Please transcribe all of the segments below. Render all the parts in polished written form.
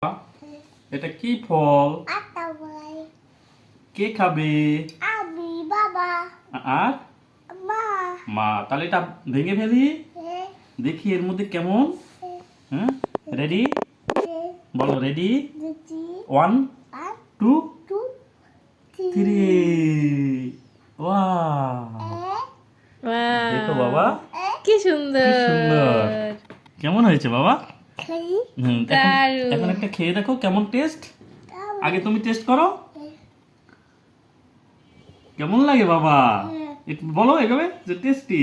এটা কি ফল? আতাওয়াই কে খাবে? আমি বাবা আর মা মা। তাহলে এটা ভেঙে ফেলি, দেখি এর মধ্যে কেমন। হ্যাঁ, রেডি? বলো রেডি। দিদি 1 আর 2 টু 3। ওয়াও, দেখো বাবা, কি সুন্দর। কি সুন্দর। কেমন হয়েছে বাবা? খাই এখন এখন একটা খেয়ে দেখো কেমন টেস্ট। আগে তুমি টেস্ট করো, কেমন লাগে বাবা একটু বলো এভাবে যে টেস্টি।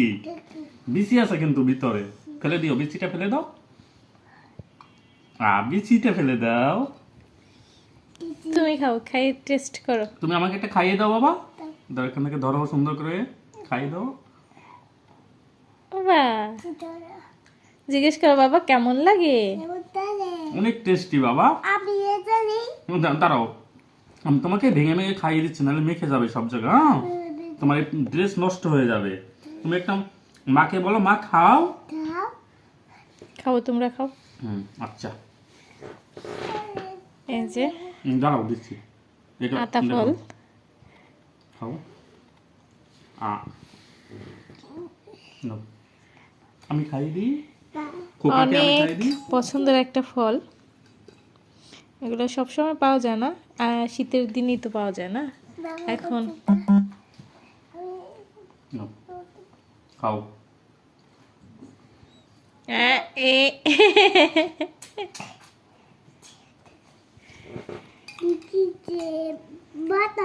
বিচি আছে কিন্তু ভিতরে, ফেলে দিও, বিচিটা ফেলে দাও। বিচিটা ফেলে দাও। তুমি খাও, খাই টেস্ট করো। তুমি আমাকে একটা খাইয়ে দাও বাবা, দাও এখান থেকে ধরো সুন্দর করে খাইয়ে দাও। বাবা জিজ্ঞেস করো বাবা কেমন লাগে। অনেক টেস্টি বাবা। আমি জানি দাঁড়াও, আমি তোমাকে ভেঙে ভেঙে খাইয়ে দিচ্ছি, নাহলে মেখে যাবে সব জায়গায়। হ্যাঁ, তোমার ড্রেস নষ্ট হয়ে যাবে। তুমি একটা মাকে বলো, মা খাও। দাও খাও, তোমরা খাও। আচ্ছা, এই যে দাঁড়াও দিচ্ছি। এটা আতা দেখো, ফল। খাও। নাও, আমি খাইয়ে দিই, খোকাকে আমি অনেক খাইয়ে দিই। পছন্দের একটা ফল। এগুলো সবসময় পাওয়া যায় না, শীতের দিনই তো পাওয়া যায় না এখন। নাও, খাও। এ দিদি যে বাতা